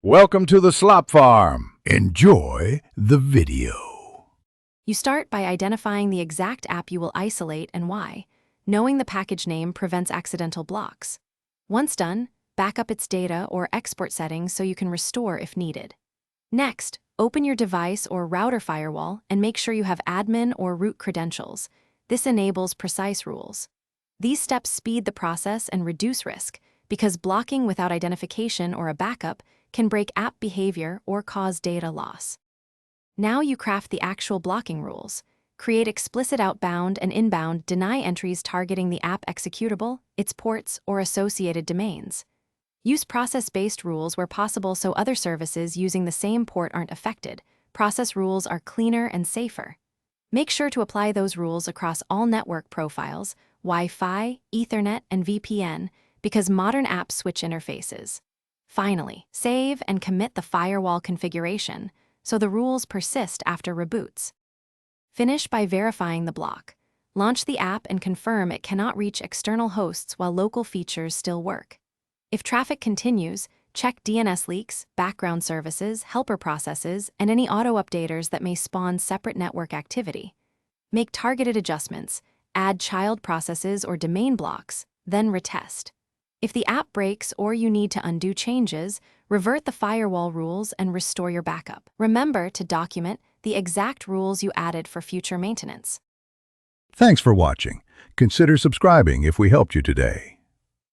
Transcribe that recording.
Welcome to the Slop Farm. Enjoy the video. You start by identifying the exact app you will isolate and why. Knowing the package name prevents accidental blocks. Once done, back up its data or export settings so you can restore if needed. Next, open your device or router firewall and make sure you have admin or root credentials. This enables precise rules. These steps speed the process and reduce risk, because blocking without identification or a backup can break app behavior or cause data loss. Now you craft the actual blocking rules. Create explicit outbound and inbound deny entries targeting the app executable, its ports, or associated domains. Use process-based rules where possible so other services using the same port aren't affected. Process rules are cleaner and safer. Make sure to apply those rules across all network profiles, Wi-Fi, Ethernet, and VPN, because modern apps switch interfaces. Finally, save and commit the firewall configuration so the rules persist after reboots. Finish by verifying the block. Launch the app and confirm it cannot reach external hosts while local features still work. If traffic continues, check DNS leaks, background services, helper processes, and any auto-updaters that may spawn separate network activity. Make targeted adjustments, add child processes or domain blocks, then retest. If the app breaks or you need to undo changes, revert the firewall rules and restore your backup. Remember to document the exact rules you added for future maintenance. Thanks for watching. Consider subscribing if we helped you today.